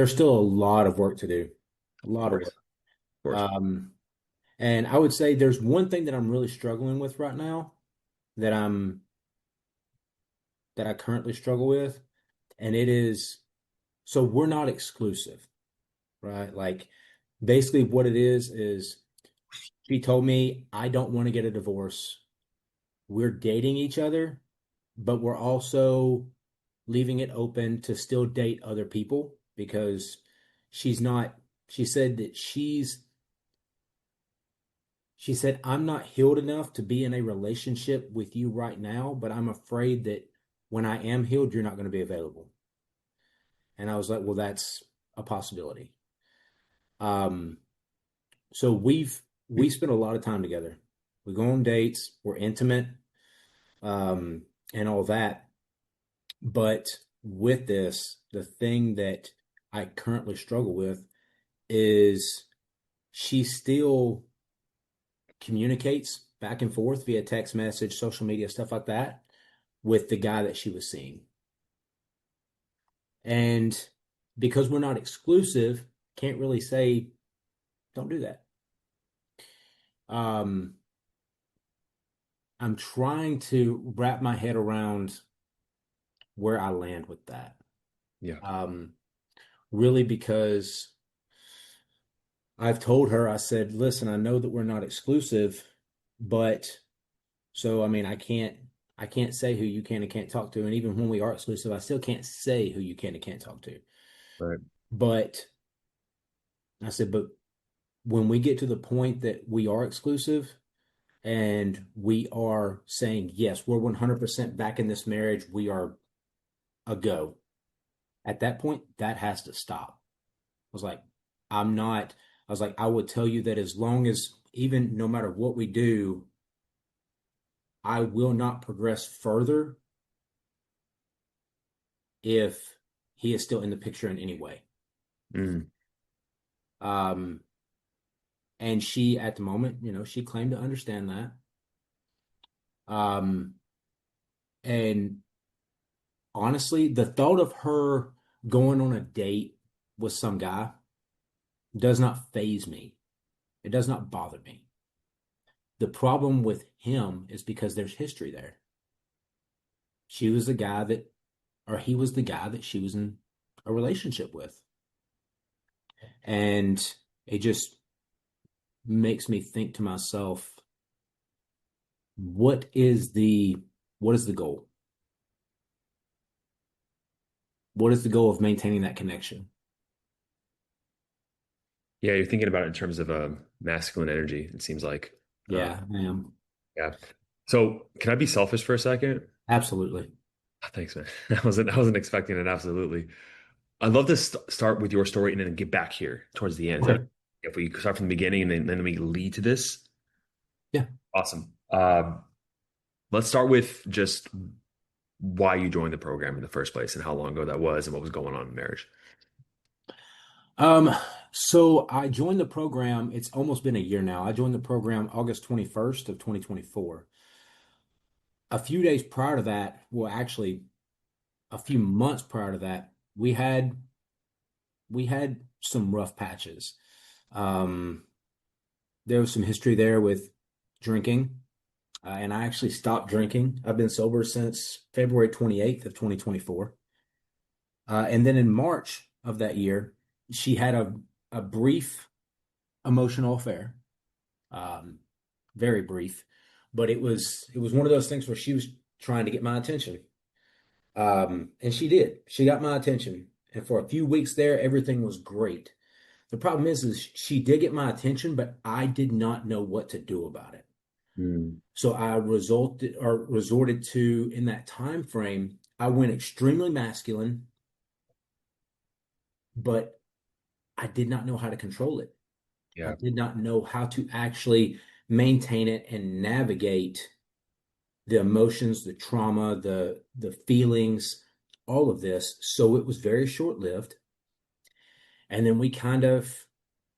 there's still a lot of work to do, a Of lot of course, work. of course. Um, and I would say there's one thing that I'm really struggling with right now that I'm that I currently struggle with, and it is so we're not exclusive, right? Like basically what it is she told me I don't want to get a divorce. We're dating each other, but we're also leaving it open to still date other people because she's not, she said that she said, I'm not healed enough to be in a relationship with you right now, but I'm afraid that when I am healed, you're not going to be available. And I was like, well, that's a possibility. Um, so we spent a lot of time together. We go on dates, we're intimate, um, and all that. But with this, the thing that I currently struggle with is she still communicates back and forth via text message, social media, stuff like that with the guy that she was seeing. And because we're not exclusive, can't really say, don't do that. Um, I'm trying to wrap my head around where I land with that. Yeah. Um, really, because I've told her, I said, listen, I know that we're not exclusive, but so I mean, I can't say who you can and can't talk to. And even when we are exclusive, I still can't say who you can and can't talk to. Right. But I said, but when we get to the point that we are exclusive and we are saying, yes, we're 100% back in this marriage, we are a go. At that point, that has to stop. I was like, I'm not, I was like, I would tell you that as long as, even no matter what we do, I will not progress further if he is still in the picture in any way. Mm. Um, and she, at the moment, she claimed to understand that. Um, and honestly, the thought of her going on a date with some guy does not faze me. It does not bother me. The problem with him is because there's history there. She was the guy that, or he was the guy that she was in a relationship with. And it just makes me think to myself, what is the what is the goal? What is the goal of maintaining that connection? Yeah, you're thinking about it in terms of masculine energy, it seems like. Yeah, I am. Yeah. So can I be selfish for a second? Absolutely. Thanks, man. I wasn't expecting it, absolutely. I'd love to start with your story and then get back here towards the end. Is that Okay. okay? If we start from the beginning and then we lead to this? Yeah. Awesome. Let's start with just why you joined the program in the first place and how long ago that was and what was going on in marriage. Um, so I joined the program. It's almost been a year now. I joined the program August 21st of 2024. A few days prior to that, well, actually a few months prior to that, we had some rough patches. Um, there was some history there with drinking, and I actually stopped drinking. I've been sober since February 28th of 2024. And then in March of that year, she had a brief emotional affair, um, very brief, but it was one of those things where she was trying to get my attention, and she did. She got my attention, and for a few weeks there, everything was great. The problem is she did get my attention, but I did not know what to do about it. Mm. So I resorted to in that time frame. I went extremely masculine, but I did not know how to control it. I Yeah. did not know how to actually maintain it and navigate the emotions, the trauma, the feelings, all of this. So it was very short-lived. And then we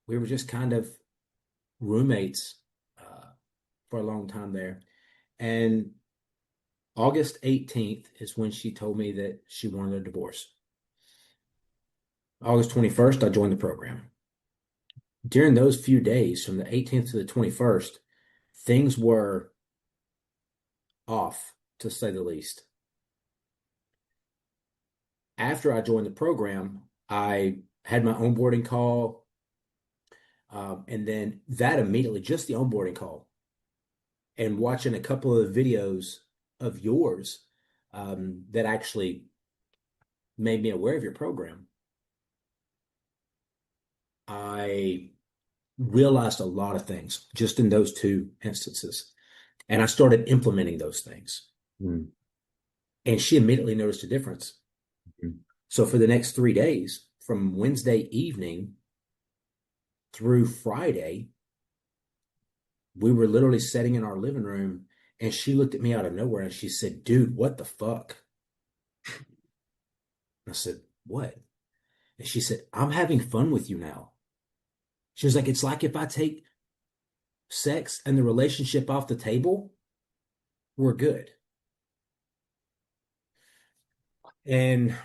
were just kind of roommates for a long time there. And August 18th is when she told me that she wanted a divorce. August 21st, I joined the program. During those few days, from the 18th to the 21st, things were off, to say the least. After I joined the program, I had my onboarding call, and then that immediately, just the onboarding call, and watching a couple of videos of yours that actually made me aware of your program, I realized a lot of things just in those two instances. And I started implementing those things. Mm. And she immediately noticed a difference. So for the next 3 days, from Wednesday evening through Friday, we were literally sitting in our living room and she looked at me out of nowhere and she said, "Dude, what the fuck?" And I said, "What?" And she said, "I'm having fun with you now." She was like, "It's like if I take sex and the relationship off the table, we're good." And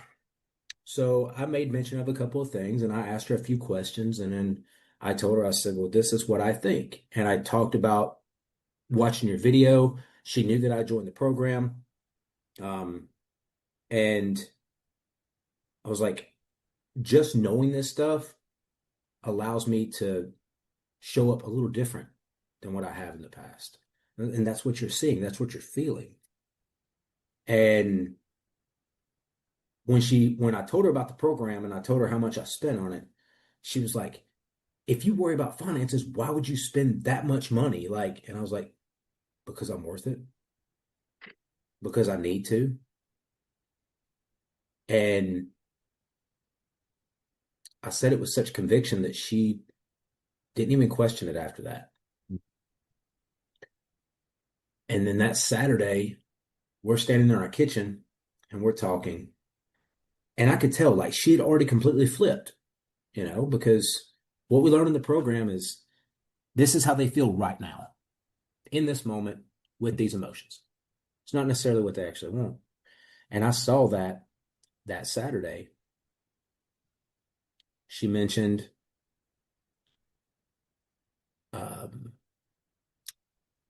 so I made mention of a couple of things and I asked her a few questions. And then I told her, I said, "Well, this is what I think." And I talked about watching your video. She knew that I joined the program. Um, and I was like, just knowing this stuff allows me to show up a little different than what I have in the past. And that's what you're seeing. That's what you're feeling. And when I told her about the program and I told her how much I spent on it, she was like, "If you worry about finances, why would you spend that much money?" Like, and I was like, "Because I'm worth it, because I need to." And I said it with such conviction that she didn't even question it after that. And then that Saturday, we're standing in our kitchen and we're talking. And I could tell like she had already completely flipped, because what we learned in the program is this is how they feel right now, in this moment, with these emotions. It's not necessarily what they actually want. And I saw that Saturday. She mentioned, um,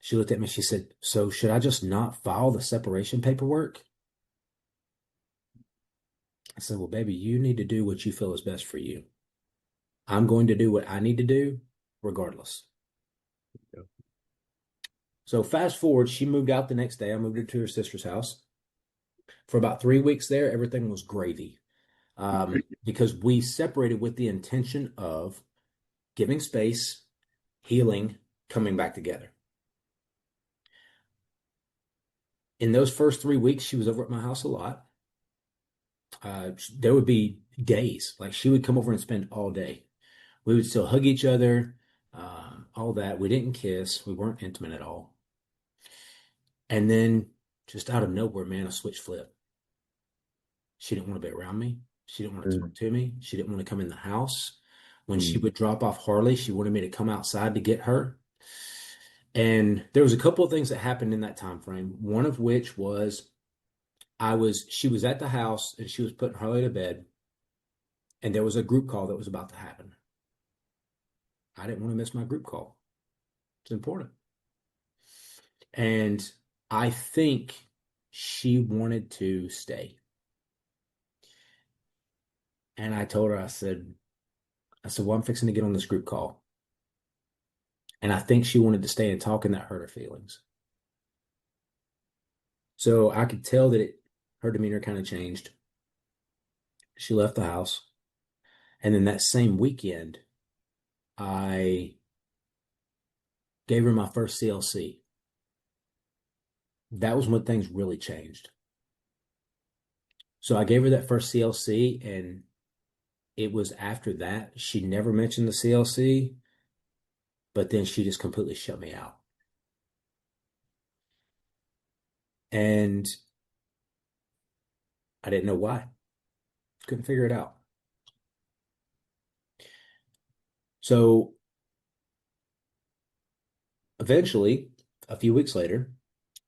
she looked at me, she said, "So should I just not file the separation paperwork?" I said, "Well, baby, you need to do what you feel is best for you. I'm going to do what I need to do regardless." Yeah. So fast forward, she moved out the next day. I moved her to her sister's house. For about 3 weeks there, everything was gravy, because we separated with the intention of giving space, healing, coming back together. In those first 3 weeks, she was over at my house a lot. There would be days like she would come over and spend all day. We would still hug each other, all that. We didn't kiss. We weren't intimate at all. And then just out of nowhere, man, a switch flipped. She didn't want to be around me. She didn't want to talk Mm. to me. She didn't want to come in the house. When she Mm. would drop off Harley, she wanted me to come outside to get her. And there was a couple of things that happened in that time frame. One of which was she was at the house and she was putting Harley to bed, and there was a group call that was about to happen. I didn't want to miss my group call. It's important. And I think she wanted to stay. And I told her, I said, "Well, I'm fixing to get on this group call." And I think she wanted to stay and talk, and that hurt her feelings. So I could tell that her demeanor kind of changed. She left the house. And then that same weekend, I gave her my first CLC. That was when things really changed. So I gave her that first CLC, and it was after that. She never mentioned the CLC, but then she just completely shut me out. And I didn't know why. Couldn't figure it out. So eventually, a few weeks later,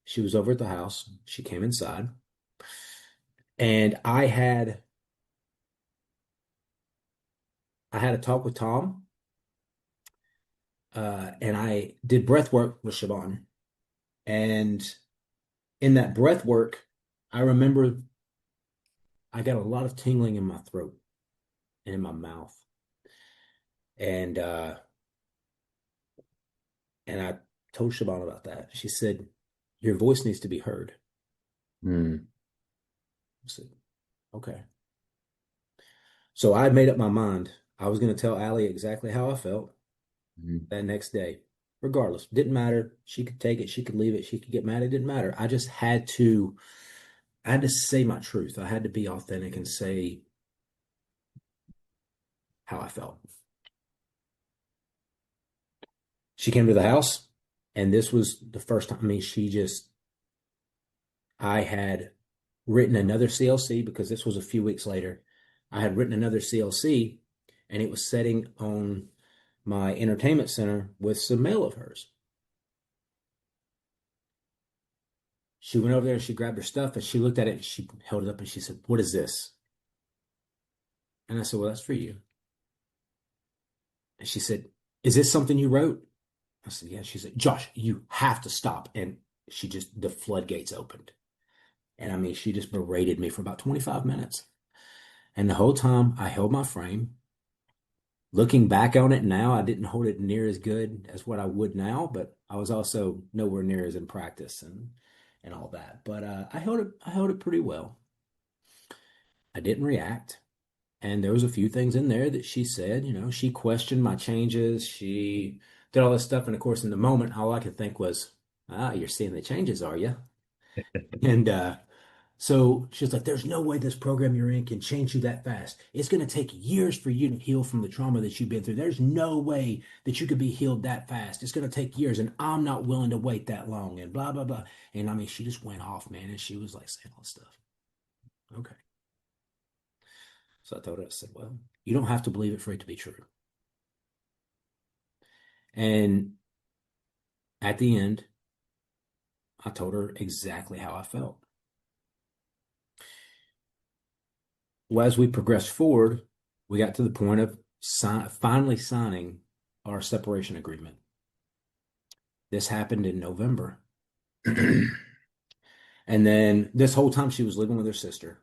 she was over at the house. She came inside, and I had I had a talk with Tom, and I did breath work with Siobhan. And in that breath work, I remember I got a lot of tingling in my throat and in my mouth. And I told Siobhan about that. She said, "Your voice needs to be heard." Mm. I said, "Okay." So I made up my mind. I was going to tell Allie exactly how I felt Mm. that next day, regardless. Didn't matter. She could take it, she could leave it, she could get mad. It didn't matter. I had to say my truth. I had to be authentic and say how I felt. She came to the house, and this was the first time. I mean, I had written another CLC because this was a few weeks later. I had written another CLC, and it was sitting on my entertainment center with some mail of hers. She went over there and she grabbed her stuff and she looked at it and she held it up and she said, "What is this?" And I said, "Well, that's for you." And she said, "Is this something you wrote?" I said, "Yeah." She said, "Josh, you have to stop." And the floodgates opened. And I mean, she just berated me for about 25 minutes. And the whole time I held my frame. Looking back on it now, I didn't hold it near as good as what I would now, but I was also nowhere near as in practice and all that. But I held it pretty well. I didn't react. And there was a few things in there that she said, she questioned my changes. She did all this stuff. And of course, in the moment, all I could think was, you're seeing the changes, are you? And so she's like, "There's no way this program you're in can change you that fast. It's going to take years for you to heal from the trauma that you've been through. There's no way that you could be healed that fast. It's going to take years. And I'm not willing to wait that long," and blah, blah, blah. And I mean, she just went off, man. And she was like saying all this stuff. Okay. So I told her, I said, "Well, you don't have to believe it for it to be true." And at the end, I told her exactly how I felt. Well, as we progressed forward, we got to the point of finally signing our separation agreement. This happened in November. And then this whole time she was living with her sister.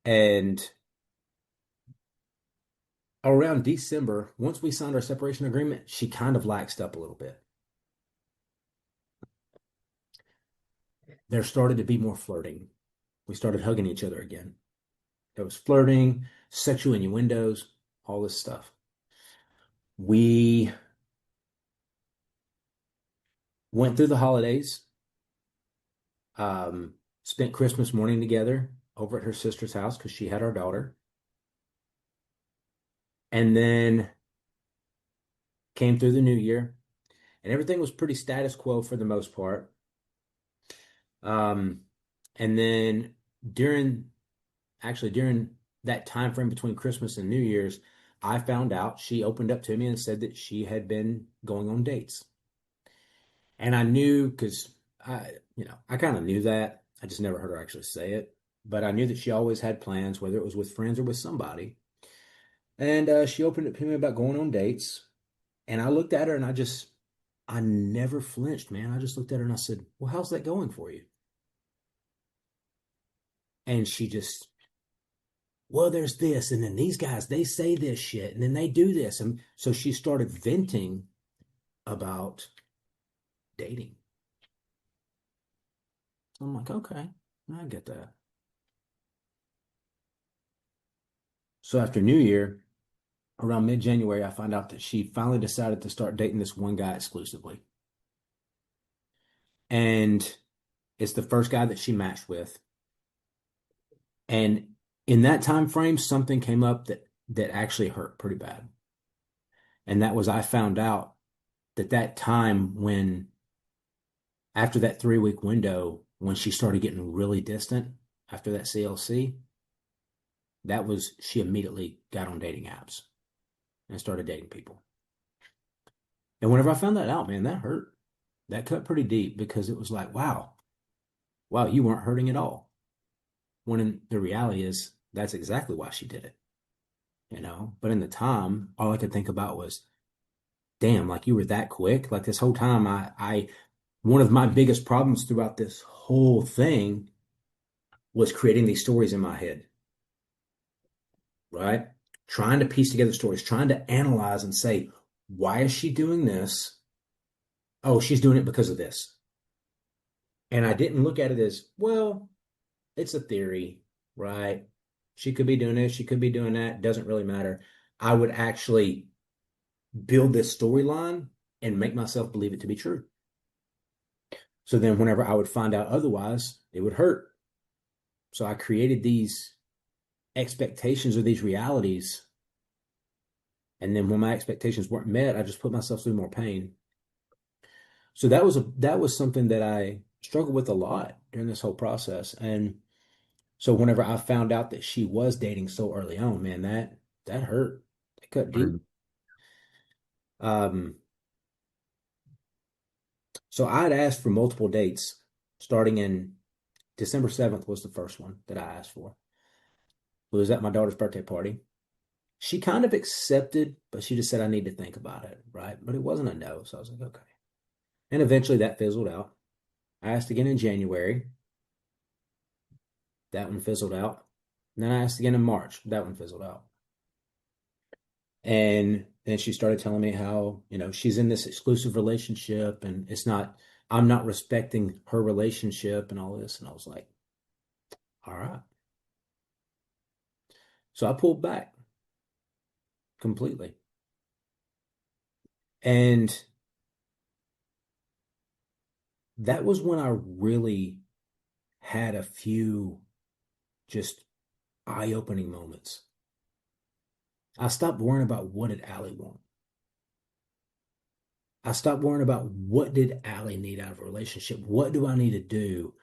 And around December, once we signed our separation agreement, she kind of laxed up a little bit. There started to be more flirting. We started hugging each other again. There was flirting, sexual innuendos, all this stuff. We went through the holidays, spent Christmas morning together over at her sister's house because she had our daughter. And then came through the new year, and everything was pretty status quo for the most part. Um, and then during during that time frame between Christmas and New Year's, I found out she opened up to me and said that she had been going on dates. And I knew because I kind of knew that. I just never heard her actually say it. But I knew that she always had plans, whether it was with friends or with somebody. And she opened up to me about going on dates. And I looked at her and I never flinched, man. I just looked at her and I said, "Well, how's that going for you?" And she just, "Well, there's this, and then these guys, they say this shit, and then they do this." And so she started venting about dating. I'm like, okay, I get that. So after New Year, around mid-January, I find out that she finally decided to start dating this one guy exclusively. And it's the first guy that she matched with. And in that time frame, something came up that actually hurt pretty bad. And that was I found out that time when after that 3 week window, when she started getting really distant after that CLC, that was she immediately got on dating apps and started dating people. And whenever I found that out, man, that hurt. That cut pretty deep because it was like, wow, you weren't hurting at all. When the reality is that's exactly why she did it. you know. But in the time, all I could think about was, damn, like you were that quick. Like this whole time, one of my biggest problems throughout this whole thing was creating these stories in my head, right? Trying to piece together stories, trying to analyze and say, why is she doing this? Oh, she's doing it because of this. And I didn't look at it as, well, it's a theory, right? She could be doing this, she could be doing that, doesn't really matter. I would actually build this storyline and make myself believe it to be true. So then whenever I would find out otherwise, it would hurt. So I created these expectations or these realities. And then when my expectations weren't met, I just put myself through more pain. So that was something that I struggled with a lot during this whole process. And so whenever I found out that she was dating so early on, man, that hurt. It cut deep. Mm. Um, so I had asked for multiple dates starting in December 7th was the first one that I asked for. It was at my daughter's birthday party. She kind of accepted, but she just said, I need to think about it, right? But it wasn't a no. So I was like, okay. And eventually that fizzled out. I asked again in January. That one fizzled out. And then I asked again in March. That one fizzled out. And then she started telling me how, you know, she's in this exclusive relationship and I'm not respecting her relationship and all this. And I was like, all right. So I pulled back completely. And that was when I really had a few just eye-opening moments. I stopped worrying about what did Allie want. I stopped worrying about what did Allie need out of a relationship. What do I need to do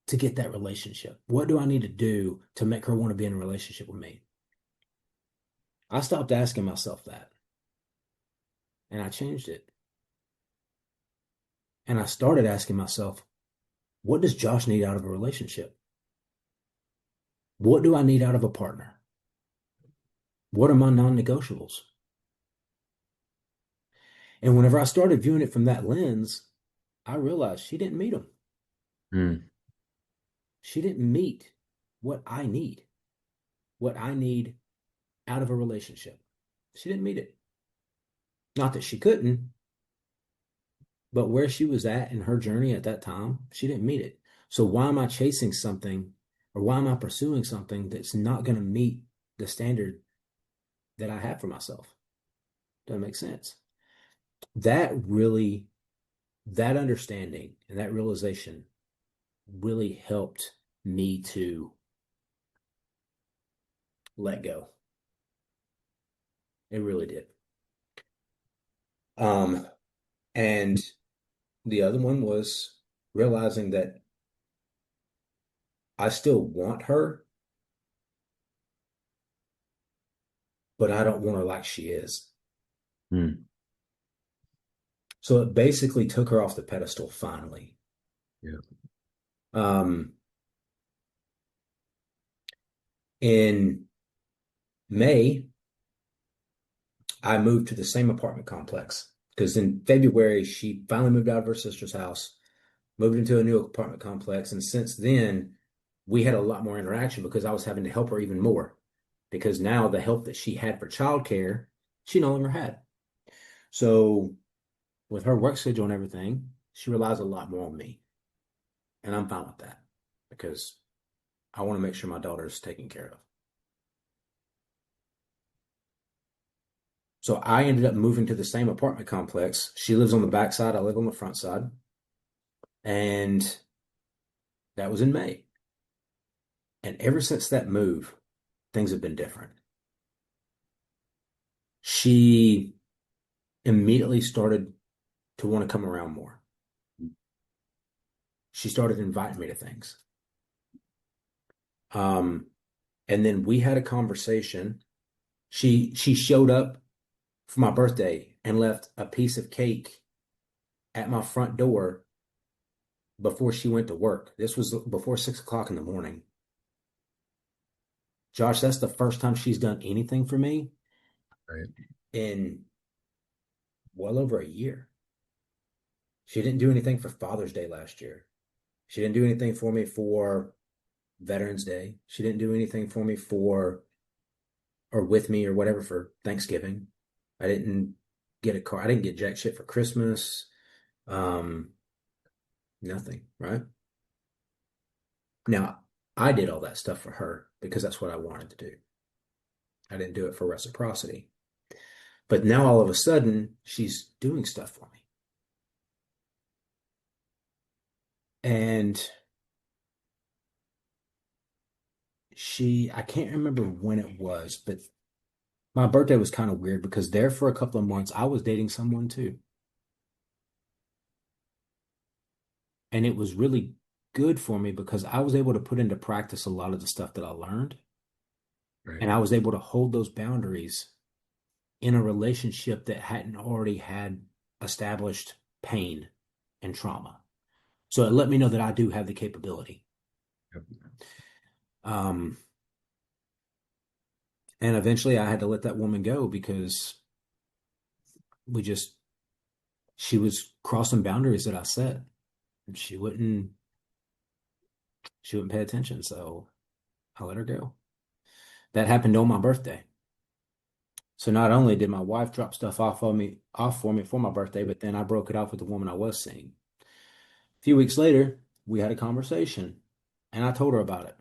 to get that relationship? What do I need to do to make her want to be in a relationship with me? I stopped asking myself that and I changed it. And I started asking myself, what does Josh need out of a relationship? What do I need out of a partner? What are my non-negotiables? And whenever I started viewing it from that lens, I realized she didn't meet them. Mm. She didn't meet what I need out of a relationship. She didn't meet it. Not that she couldn't, but where she was at in her journey at that time, she didn't meet it. So why am I chasing something or why am I pursuing something that's not going to meet the standard that I have for myself? Doesn't make sense. That really, that understanding and that realization really helped me to let go. It really did. Um, and the other one was realizing that I still want her, but I don't want her like she is. Mm. So it basically took her off the pedestal finally. Yeah. Um, in May, I moved to the same apartment complex because in February, she finally moved out of her sister's house, moved into a new apartment complex. And since then, we had a lot more interaction because I was having to help her even more because now the help that she had for childcare, she no longer had. So with her work schedule and everything, she relies a lot more on me. And I'm fine with that because I want to make sure my daughter is taken care of. So I ended up moving to the same apartment complex. She lives on the back side, I live on the front side. And that was in May. And ever since that move, things have been different. She immediately started to want to come around more. She started inviting me to things. Um, and then we had a conversation. She showed up for my birthday and left a piece of cake at my front door before she went to work. This was before 6 o'clock in the morning. Josh, that's the first time she's done anything for me Right. in well over a year. She didn't do anything for Father's Day last year. She didn't do anything for me for Veterans Day. She didn't do anything for me for or with me or whatever for Thanksgiving. I didn't get a car. I didn't get jack shit for Christmas. Um, Nothing, right? Now, I did all that stuff for her because that's what I wanted to do. I didn't do it for reciprocity. But now all of a sudden, she's doing stuff for me. And I can't remember when it was, but my birthday was kind of weird because there for a couple of months, I was dating someone too. And it was really good for me because I was able to put into practice a lot of the stuff that I learned. Right. And I was able to hold those boundaries in a relationship that hadn't already had established pain and trauma. So it let me know that I do have the capability. Yep. Um, and eventually I had to let that woman go because we just, she was crossing boundaries that I set and she wouldn't pay attention. So I let her go. That happened on my birthday. So not only did my wife drop stuff off for me for my birthday, but then I broke it off with the woman I was seeing. A few weeks later, we had a conversation and I told her about it.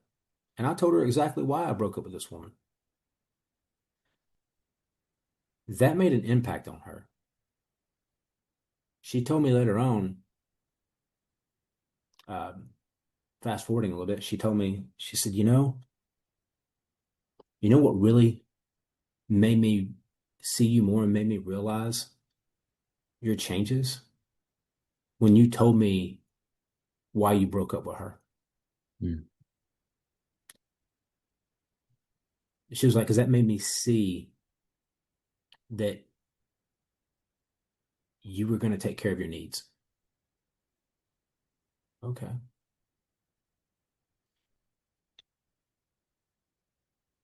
And I told her exactly why I broke up with this woman. That made an impact on her. She told me later on, um, fast forwarding a little bit, she told me, she said, you know what really made me see you more and made me realize your changes? When you told me why you broke up with her. Mm. She was like, because that made me see that you were going to take care of your needs. Okay.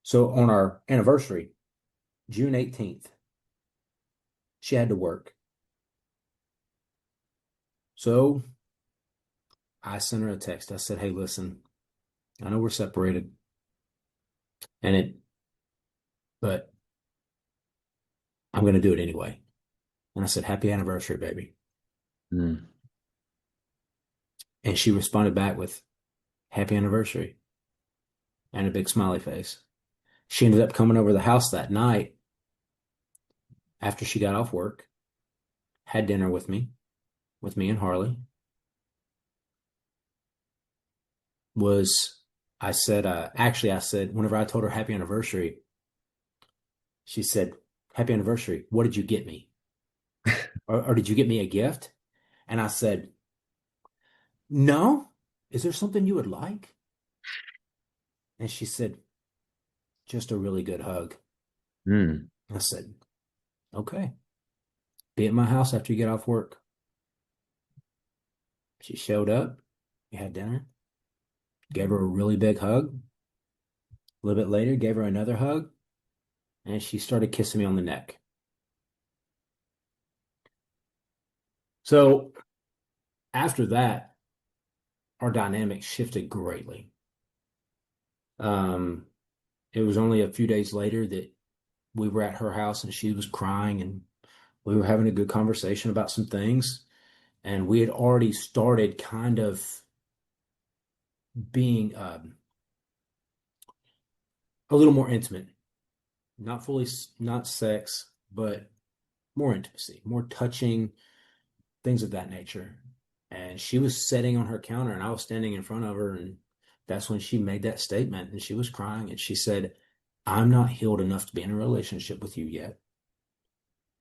So on our anniversary, June 18th, she had to work. So I sent her a text. I said, hey, listen, I know we're separated and but I'm going to do it anyway. And I said, happy anniversary, baby. Mm. And she responded back with happy anniversary and a big smiley face. She ended up coming over to the house that night after she got off work, had dinner with me and Harley. Was I said, actually, I said, whenever I told her happy anniversary, she said, happy anniversary. What did you get me? Or did you get me a gift? And I said, no. Is there something you would like? And she said, just a really good hug. Mm. I said, okay, be at my house after you get off work. She showed up. We had dinner. Gave her a really big hug. A little bit later, gave her another hug, and she started kissing me on the neck. So after that, our dynamic shifted greatly. Um, it was only a few days later that we were at her house and she was crying and we were having a good conversation about some things. And we had already started kind of being a little more intimate, not fully, not sex, but more intimacy, more touching, things of that nature. And she was sitting on her counter and I was standing in front of her. And that's when she made that statement and she was crying. And she said, I'm not healed enough to be in a relationship with you yet,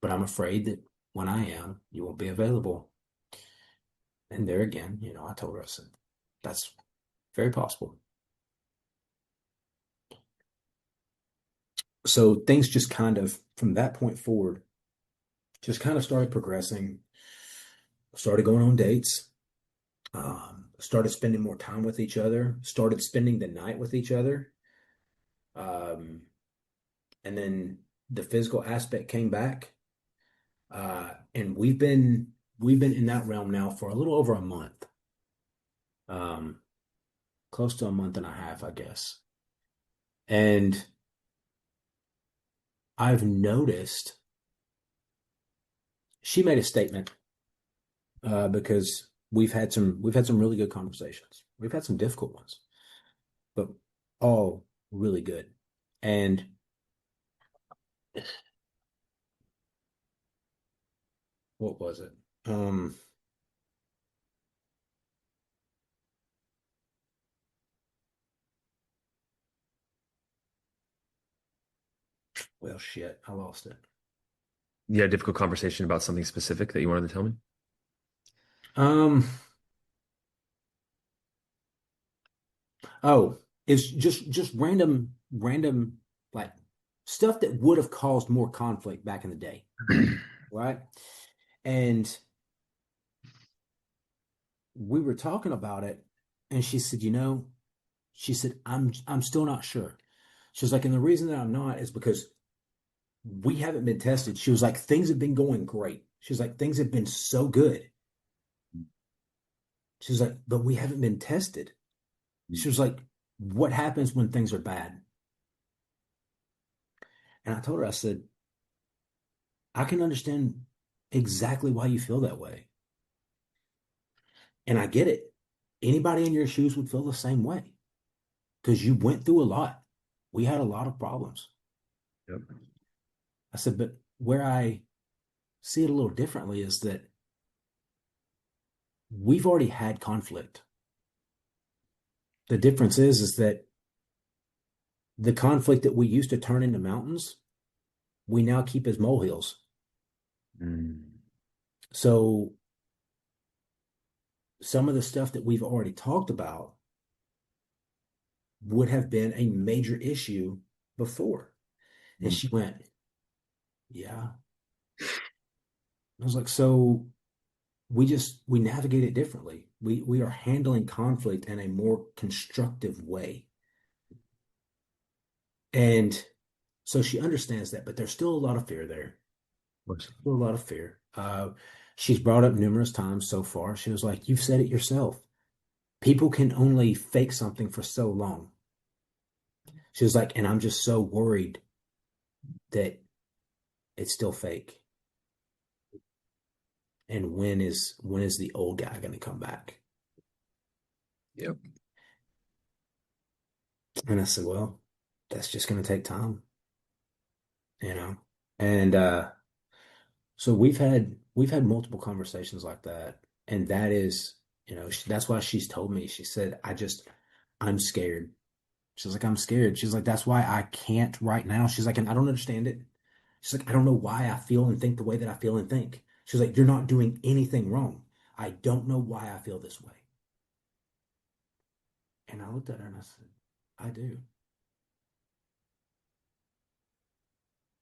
but I'm afraid that when I am, you won't be available. And there again, I told her, I said, that's very possible. So things just kind of, from that point forward, just kind of started progressing, started going on dates, started spending more time with each other, started spending the night with each other. Um, and then the physical aspect came back. And we've been in that realm now for a little over a month. Um, Close to a month and a half, I guess. And I've noticed she made a statement because we've had some really good conversations. We've had some difficult ones, but all really good. And what was it? Um, well, shit, I lost it. You had a difficult conversation about something specific that you wanted to tell me? Um, oh, it's just random like stuff that would have caused more conflict back in the day, right? And we were talking about it, and she said, she said, I'm still not sure. She was like, and the reason that I'm not is because we haven't been tested. She was like, things have been going great. She was like, things have been so good. She was like, but we haven't been tested. She was like, what happens when things are bad? And I told her, I said, I can understand exactly why you feel that way. And I get it. Anybody in your shoes would feel the same way because you went through a lot. We had a lot of problems. Yep. I said, but where I see it a little differently is that we've already had conflict. The difference is that the conflict that we used to turn into mountains, we now keep as molehills. Mm. So some of the stuff that we've already talked about would have been a major issue before. And Mm. she went, yeah. I was like, so we navigate it differently. We are handling conflict in a more constructive way. And so she understands that, but there's still a lot of fear there. Of course. Still a lot of fear. She's brought up numerous times so far. She was like, you've said it yourself. People can only fake something for so long. She was like, and I'm just so worried that it's still fake. And when is the old guy going to come back? Yep. And I said, well, that's just going to take time, you know. And so we've had multiple conversations like that, and that is, that's why she's told me. She said, I'm scared. She's like, I'm scared. She's like, that's why I can't right now. She's like, and I don't understand it. She's like, I don't know why I feel and think the way that I feel and think. She's like, you're not doing anything wrong. I don't know why I feel this way. And I looked at her and I said, I do.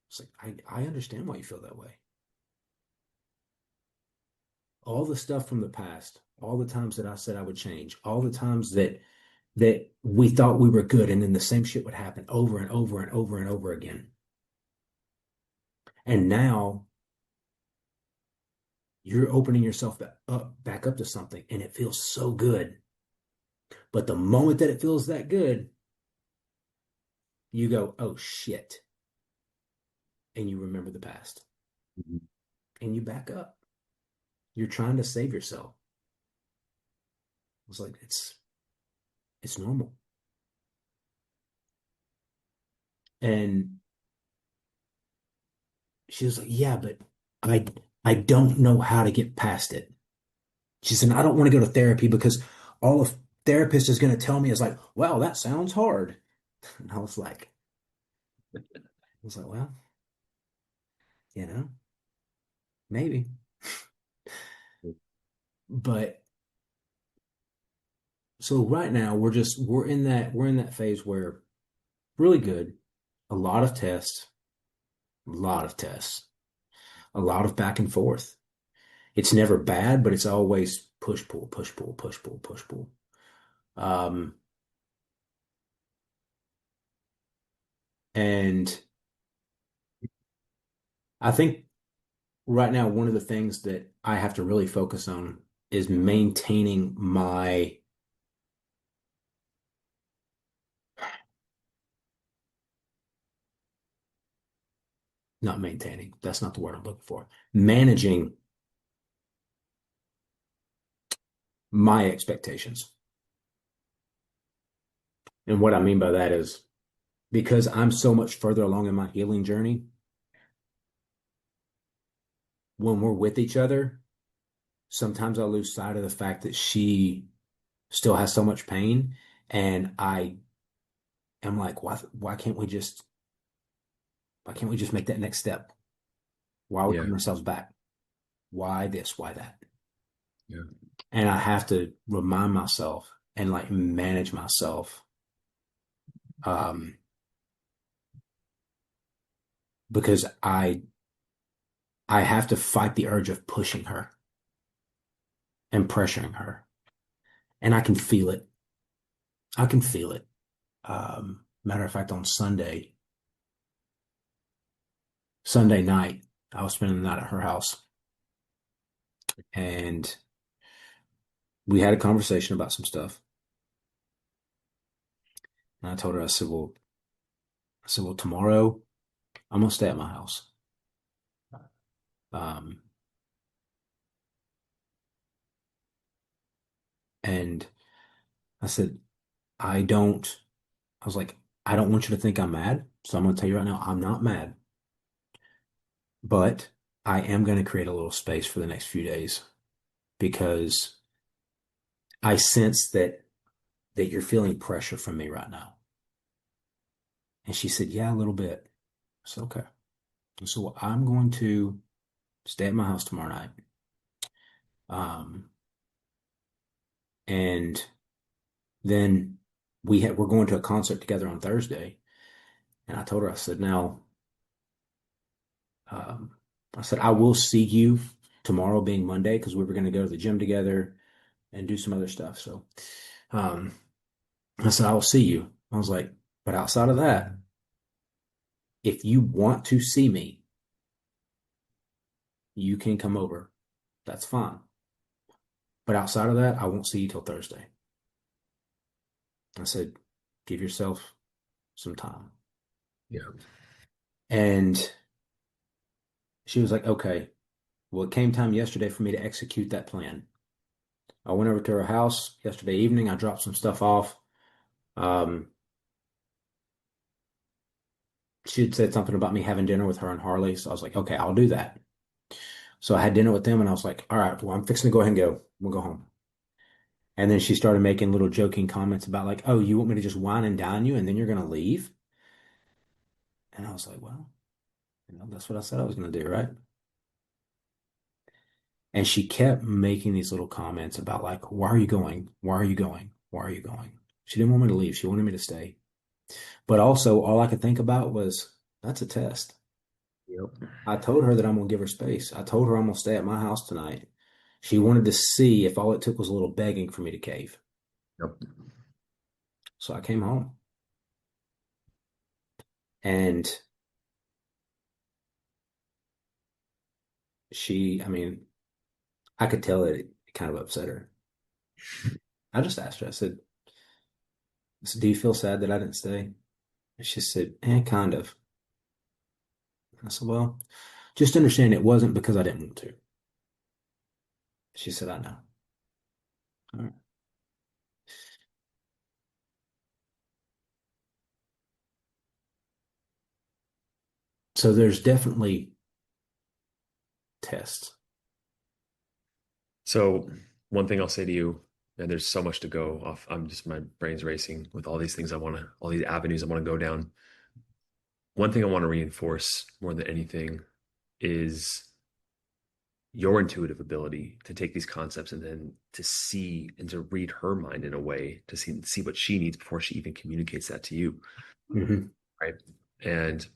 It's like, I understand why you feel that way. All the stuff from the past, all the times that I said I would change, all the times that we thought we were good, and then the same shit would happen over and over and over and over again. And now you're opening yourself back up to something, and it feels so good. But the moment that it feels that good, you go, oh shit, and you remember the past, Mhm. and you back up. You're trying to save yourself. It's like it's normal. And she was like, yeah, but I I don't know how to get past it. She said, I don't want to go to therapy because all a therapist is going to tell me is like, wow, that sounds hard. And I was like, well, you know, maybe. But so right now we're in that phase where really good, a lot of tests, a lot of tests, a lot of back and forth. It's never bad, but it's always push pull, push pull, push pull, push pull. Um, and I think right now, one of the things that I have to really focus on is maintaining my, not maintaining, that's not the word I'm looking for, managing my expectations. And what I mean by that is because I'm so much further along in my healing journey, when we're with each other, sometimes I lose sight of the fact that she still has so much pain. And I am like, why can't we just make that next step? Why are we Yeah. putting ourselves back? Why this? Why that? Yeah. And I have to remind myself and like manage myself, um, because I have to fight the urge of pushing her and pressuring her. And I can feel it. I can feel it. Matter of fact, on Sunday night, I was spending the night at her house and we had a conversation about some stuff. And I told her, I said, well, tomorrow I'm gonna stay at my house. Um, and I said, I don't, I was like, I don't want you to think I'm mad. So I'm gonna tell you right now, I'm not mad, but I am gonna create a little space for the next few days because I sense that you're feeling pressure from me right now. And she said, yeah, a little bit. I said, okay. So I'm going to stay at my house tomorrow night. Um, and then we're going to a concert together on Thursday. And I told her, I said, now, um, I said, I will see you tomorrow being Monday because we were going to go to the gym together and do some other stuff. So, um, I said, I will see you. I was like, but outside of that, if you want to see me, you can come over. That's fine. But outside of that, I won't see you till Thursday. I said, give yourself some time. Yeah. And she was like, okay. Well, it came time yesterday for me to execute that plan. I went over to her house yesterday evening. I dropped some stuff off. Um, she had said something about me having dinner with her and Harley. So I was like, okay, I'll do that. So I had dinner with them and I was like, all right, well, I'm fixing to go ahead and go. We'll go home. And then she started making little joking comments about like, oh, you want me to just wine and dine you and then you're going to leave? And I was like, well, that's what I said I was going to do, right? And she kept making these little comments about like, why are you going? Why are you going? Why are you going? She didn't want me to leave. She wanted me to stay. But also, all I could think about was that's a test. Yep. I told her that I'm gonna give her space. I told her I'm gonna stay at my house tonight. She wanted to see if all it took was a little begging for me to cave. Yep. So I came home and I mean, I could tell that it kind of upset her. I just asked her, I said, do you feel sad that I didn't stay? And she said, kind of. I said, well, just understand it wasn't because I didn't want to. She said, I know. All right. So there's definitely tests. So one thing I'll say to you, and there's so much to go off. My brain's racing with all these things all these avenues I want to go down. One thing I want to reinforce more than anything is your intuitive ability to take these concepts and then to see and to read her mind in a way to see what she needs before she even communicates that to you. Hmm. Right. And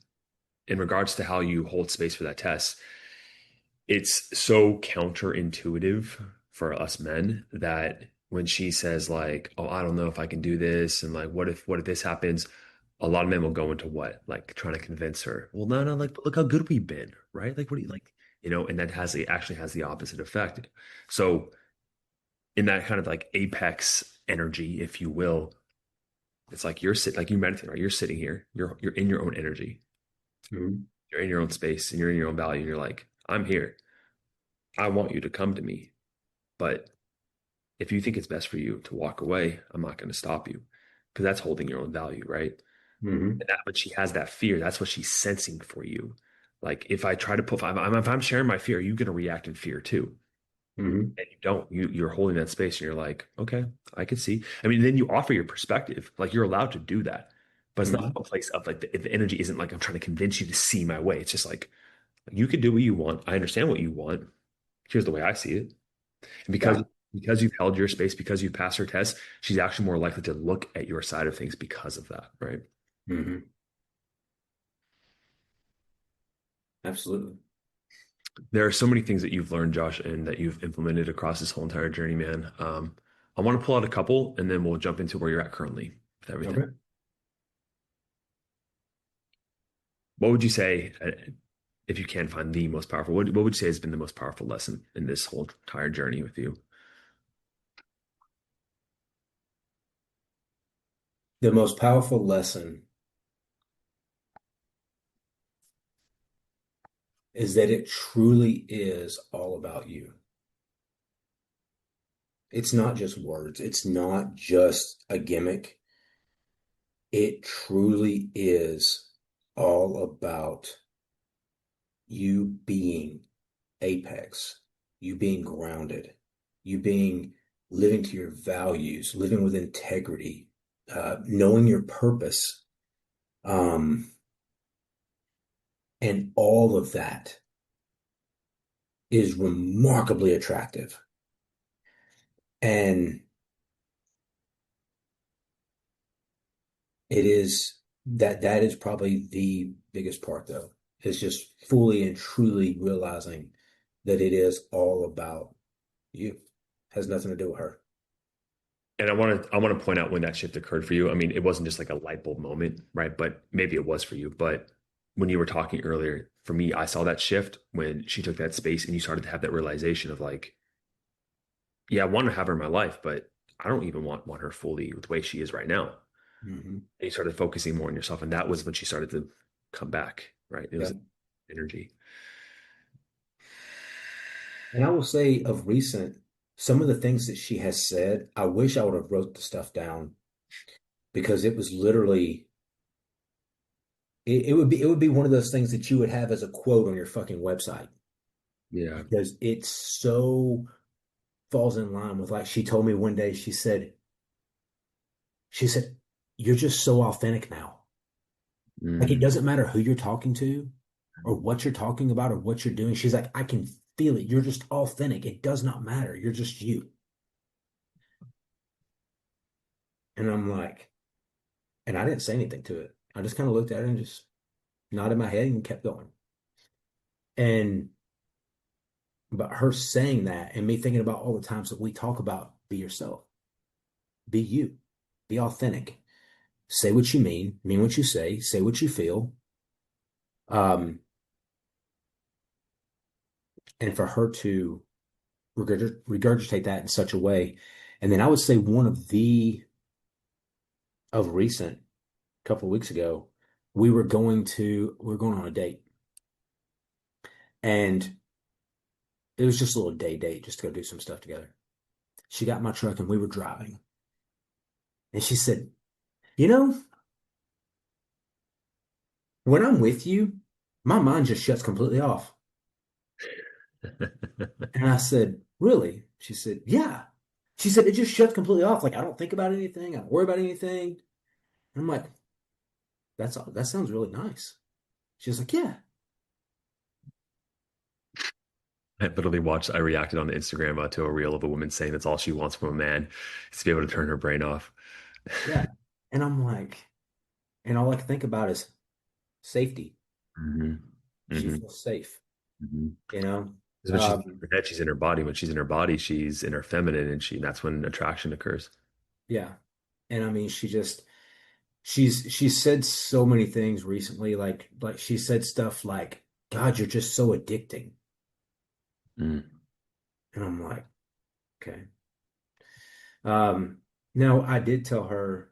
in regards to how you hold space for that test, it's so counterintuitive for us men that when she says like, "Oh, I don't know if I can do this," and like, what if this happens?" a lot of men will go into what? Like trying to convince her, well, no, no, like, but look how good we've been, right? Like, what do you like? And that it actually has the opposite effect. So in that kind of like apex energy, if you will, it's like you're sitting, like you meditate, right? You're sitting here, you're in your own energy, Mhm. you're in your own space, and you're in your own value. And you're like, I'm here. I want you to come to me. But if you think it's best for you to walk away, I'm not going to stop you because that's holding your own value, right? Mhm. And that when she has that fear, that's what she's sensing for you. Like if I try to put, if I'm sharing my fear, you're going to react in fear too. Mhm. And you don't, you're holding that space and you're like, okay, I can see. I mean, then you offer your perspective. Like you're allowed to do that, but it's not Mhm. a place of like the energy isn't like I'm trying to convince you to see my way. It's just like you can do what you want. I understand what you want. Here's the way I see it. And Yeah. because you've held your space, because you've passed her test, she's actually more likely to look at your side of things because of that, right? Mhm. Absolutely. There are so many things that you've learned, Josh, and that you've implemented across this whole entire journey, man. I want to pull out a couple, and then we'll jump into where you're at currently with everything. Okay. What would you say, if you can find the most powerful? What would you say has been the most powerful lesson in this whole entire journey with you? The most powerful lesson is that it truly is all about you. It's not just words. It's not just a gimmick. It truly is all about you being apex, you being grounded, you being living to your values, living with integrity, knowing your purpose, um, and all of that is remarkably attractive. And it is that is probably the biggest part though, is just fully and truly realizing that it is all about you. Has nothing to do with her. And I want to point out when that shift occurred for you. I mean, it wasn't just like a light bulb moment, right? But maybe it was for you. But when you were talking earlier, for me, I saw that shift when she took that space and you started to have that realization of like, yeah, I want to have her in my life, but I don't even want her fully the way she is right now. Hmm. And you started focusing more on yourself, and that was when she started to come back, right? It Yeah. was energy. And I will say of recent, some of the things that she has said, I wish I would have wrote the stuff down because it was literally it would be one of those things that you would have as a quote on your fucking website Yeah. because it so falls in line with like she told me one day, she said, you're just so authentic now. Like it Mm. doesn't matter who you're talking to or what you're talking about or what you're doing. She's like, I can feel it. You're just authentic. It does not matter. You're just you. And I'm like, and I didn't say anything to it. I just kind of looked at it and just nodded my head and kept going. And but her saying that and me thinking about all the times that we talk about be yourself, be you, be authentic, say what you mean what you say what you feel. Um, and for her to regurgitate that in such a way. And then I would say one of the of recent couple of weeks ago, we were going on a date and it was just a little day date just to go do some stuff together. She got in my truck and we were driving and she said, you know, when I'm with you, my mind just shuts completely off. And I said, really? She said, yeah. She said, it just shuts completely off. Like I don't think about anything. I don't worry about anything. And I'm like, that sounds really nice. She's like, yeah. I reacted on the Instagram to a reel of a woman saying that's all she wants from a man is to be able to turn her brain off. Yeah. And I'm like, and all I can think about is safety. Hmm. She Hmm. feels safe, Hmm. you know? Because when she's in Um, her head, she's in her body. When she's in her body, she's in her feminine, and that's when attraction occurs. yeah. And I mean, she's said so many things recently, like she said stuff like, God, you're just so addicting. Mm. And I'm like, okay. Um, no, I did tell her,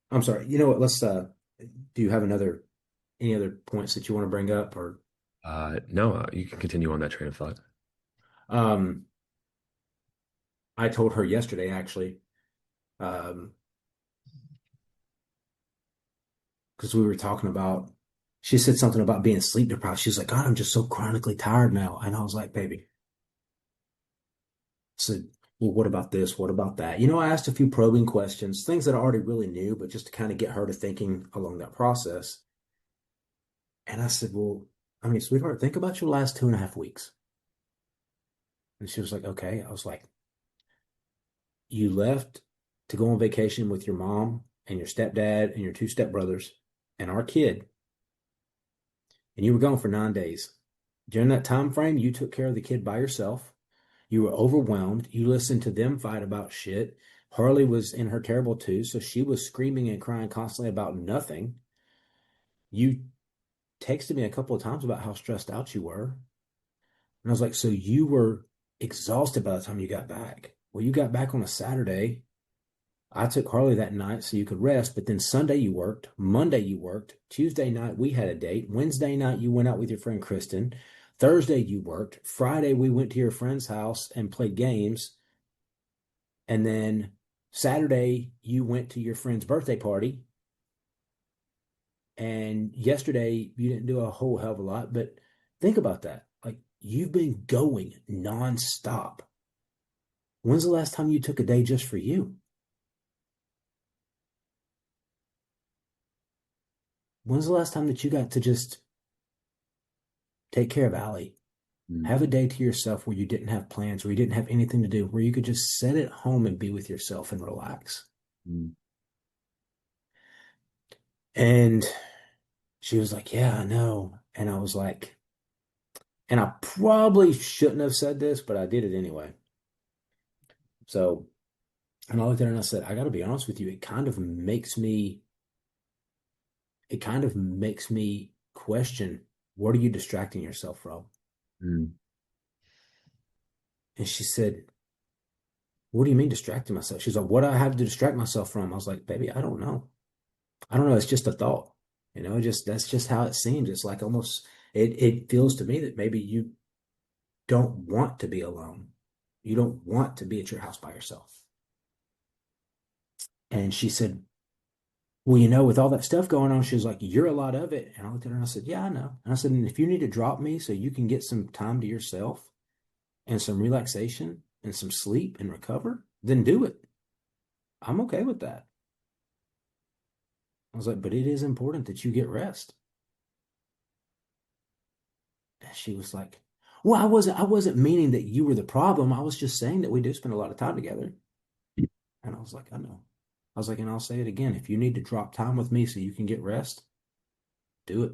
I'm sorry, you know what, let's do you have any other points that you want to bring up or No, you can continue on that train of thought. um I told her yesterday actually, um, because we were talking about she said something about being sleep deprived. She was like, God, I'm just so chronically tired now. And I was like, baby, so well, what about this? What about that? I asked a few probing questions, things that I already really knew, but just to kind of get her to thinking along that process. And I said, well, I mean, sweetheart, think about your last 2.5 weeks. And she was like, okay. I was like, you left to go on vacation with your mom and your stepdad and your two stepbrothers and our kid, and you were gone for 9 days. During that time frame, you took care of the kid by yourself. You were overwhelmed. You listened to them fight about shit. Harley was in her terrible too, so she was screaming and crying constantly about nothing. You texted me a couple of times about how stressed out you were. And I was like, so you were exhausted by the time you got back. Well, you got back on a Saturday. I took Harley that night so you could rest, but then Sunday you worked, Monday you worked, Tuesday night we had a date, Wednesday night you went out with your friend Kristen, Thursday you worked, Friday we went to your friend's house and played games, and then Saturday you went to your friend's birthday party, and yesterday you didn't do a whole hell of a lot, but think about that. Like you've been going nonstop. When's the last time you took a day just for you? When's the last time that you got to just take care of Allie? Mm. Have a day to yourself where you didn't have plans, where you didn't have anything to do, where you could just sit at home and be with yourself and relax. Mm. And she was like, yeah, I know. And I was like, and I probably shouldn't have said this, but I did it anyway. So, and I looked at her and I said, I got to be honest with you. It kind of makes me question, what are you distracting yourself from? Mm. And she said, what do you mean distracting myself? She's like, what do I have to distract myself from? I was like, baby, I don't know. I don't know. It's just a thought. Just that's just how it seems. It's like almost it feels to me that maybe you don't want to be alone. You don't want to be at your house by yourself. And she said, well, with all that stuff going on, she was like, you're a lot of it. And I looked at her and I said, yeah, I know. And I said, and if you need to drop me so you can get some time to yourself and some relaxation and some sleep and recover, then do it. I'm okay with that. I was like, but it is important that you get rest. And she was like, well, I wasn't meaning that you were the problem. I was just saying that we do spend a lot of time together. And I was like, I know. I was like, and I'll say it again. If you need to drop time with me so you can get rest, do it.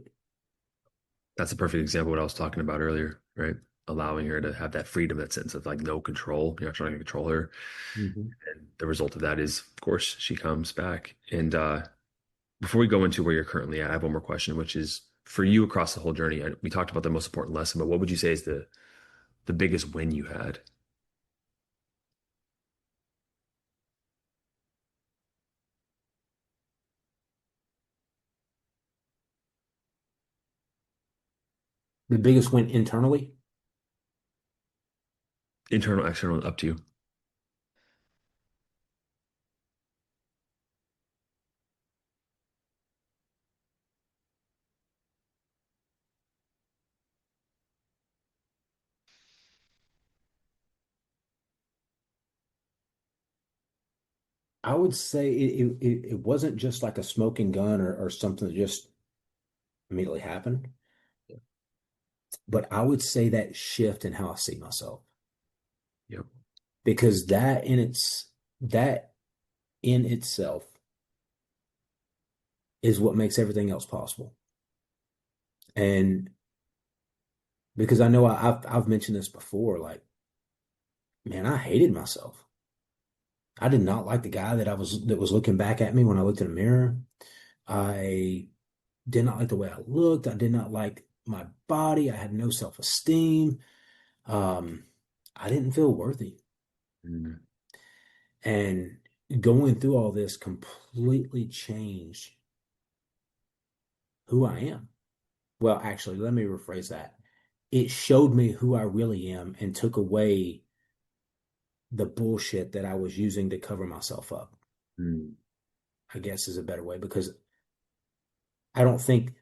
That's a perfect example of what I was talking about earlier, right? Allowing her to have that freedom, that sense of like no control. You're not trying to control her. Mhm. And the result of that is, of course, she comes back. And before we go into where you're currently at, I have one more question, which is for you across the whole journey. We talked about the most important lesson, but what would you say is the biggest win you had? The biggest win internally, Internal, external, up to you. I would say it wasn't just like a smoking gun or something that just immediately happened, but I would say that shift in how I see myself, Yep. because that in itself is what makes everything else possible. And because I know I've mentioned this before, like, man, I hated myself. I did not like the guy that was looking back at me when I looked in the mirror. I did not like the way I looked. I did not like my body. I had no self-esteem. Um, I didn't feel worthy. Mm. And going through all this completely changed who I am. Well, actually, let me rephrase that. It showed me who I really am and took away the bullshit that I was using to cover myself up, Mm. I guess is a better way because I don't think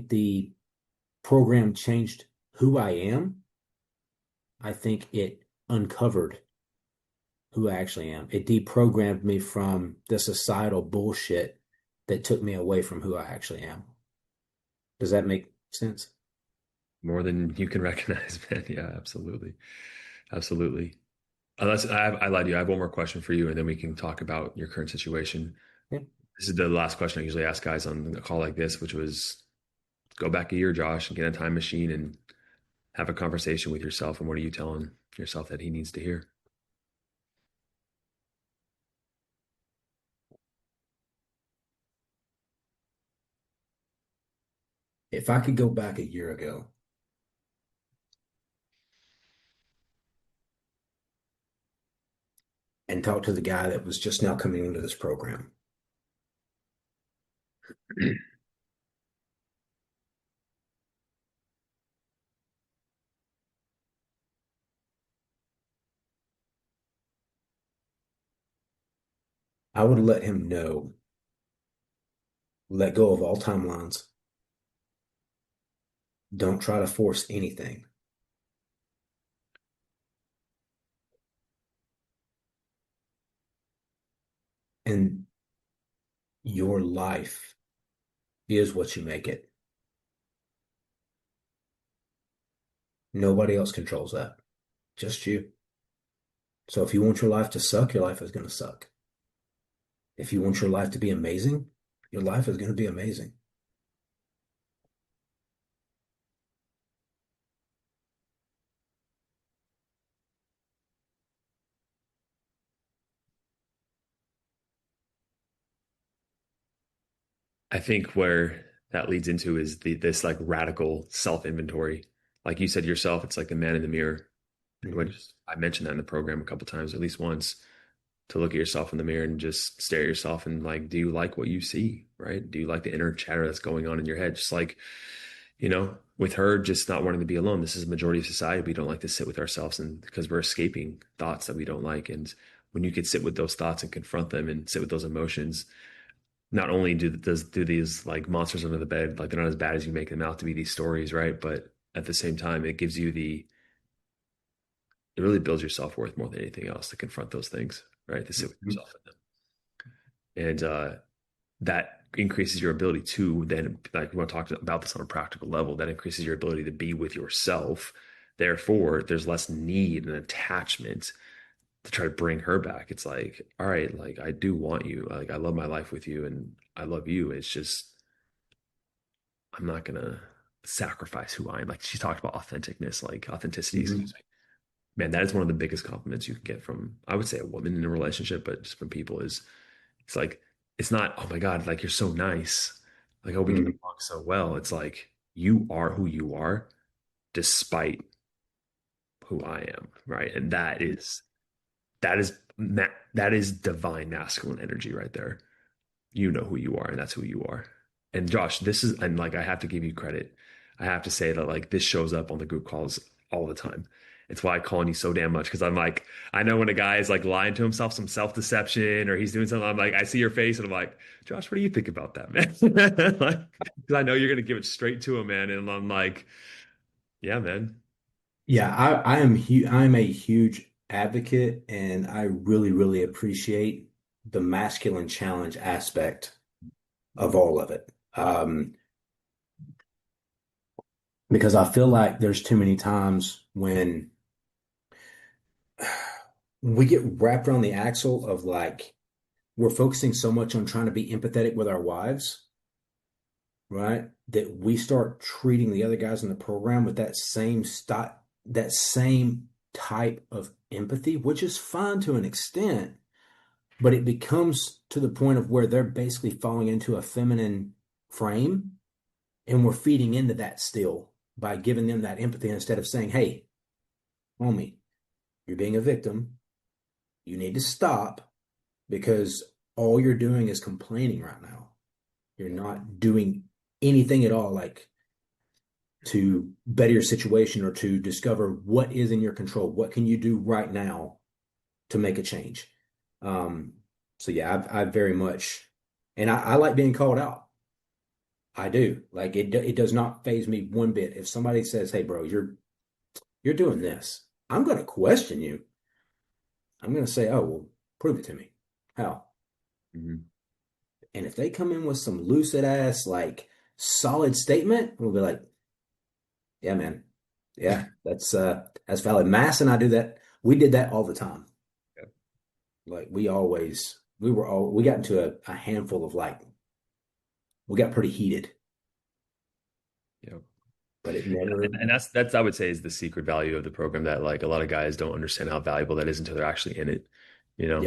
the program changed who I am. I think it uncovered who I actually am. It deprogrammed me from the societal bullshit that took me away from who I actually am. Does that make sense? More than you can recognize, man. Yeah, absolutely. Absolutely. Unless I lied to you. I have one more question for you, and then we can talk about your current situation. Yeah. This is the last question I usually ask guys on a call like this, which was go back a year, Josh, and get a time machine and have a conversation with yourself. And what are you telling yourself that he needs to hear? If I could go back a year ago and talk to the guy that was just now coming into this program, I would let him know, let go of all timelines. Don't try to force anything. And your life is what you make it. Nobody else controls that. Just you. So if you want your life to suck, your life is going to suck. If you want your life to be amazing, your life is going to be amazing. I think where that leads into is this like radical self inventory. Like you said yourself, it's like the man in the mirror. Hmm. Which I mentioned that in the program a couple times, at least once, to look at yourself in the mirror and just stare at yourself and like, do you like what you see? Right? Do you like the inner chatter that's going on in your head? Just like, with her just not wanting to be alone. This is a majority of society. We don't like to sit with ourselves and because we're escaping thoughts that we don't like. And when you could sit with those thoughts and confront them and sit with those emotions, not only do these like monsters under the bed, like they're not as bad as you make them out to be these stories, right? But at the same time, it gives you it really builds your self worth more than anything else to confront those things, right? To sit with Hmm. yourself in them. And that increases your ability to then, like we want to talk about this on a practical level, that increases your ability to be with yourself. Therefore, there's less need and attachment to try to bring her back. It's like, all right, like I do want you. Like I love my life with you and I love you. It's just, I'm not going to sacrifice who I am. Like she talked about authenticness, like authenticity, Hmm. excuse me. Man, that is one of the biggest compliments you can get from, I would say, a woman in a relationship, but just from people is it's like, it's not, oh my God, like you're so nice. Like, oh, we get Hmm. along so well. It's like you are who you are despite who I am. Right. And that is that is divine masculine energy right there. You know who you are, and that's who you are. And Josh, this is, and like, I have to give you credit. I have to say that, like, this shows up on the group calls all the time. It's why I call on you so damn much because I'm like, I know when a guy is like lying to himself, some self deception, or he's doing something. I'm like, I see your face, and I'm like, Josh, what do you think about that, man? Like, because I know you're gonna give it straight to him, man. And I'm like, yeah, man. Yeah, I'm a huge advocate and I really, really appreciate the masculine challenge aspect of all of it. Because I feel like there's too many times when we get wrapped around the axle of like we're focusing so much on trying to be empathetic with our wives, right? That we start treating the other guys in the program with that same type of empathy, which is fine to an extent, but it becomes to the point of where they're basically falling into a feminine frame, and we're feeding into that still by giving them that empathy instead of saying, hey, homie, you're being a victim. You need to stop because all you're doing is complaining right now. You're not doing anything at all like to better your situation or to discover what is in your control. What can you do right now to make a change? Um, so yeah, I very much, and I like being called out. I do. Like it does not phase me one bit. If somebody says, "Hey, bro, you're doing this," I'm going to question you. I'm going to say, "Oh, well, prove it to me." How? Mhm. And if they come in with some lucid ass, like solid statement, we'll be like, "Yeah, man, yeah, that's valid." Mass and I do that. We did that all the time. Yeah. Like we got into a handful of like we got pretty heated, Yeah. but it never. And that's I would say is the secret value of the program that like a lot of guys don't understand how valuable that is until they're actually in it, you know.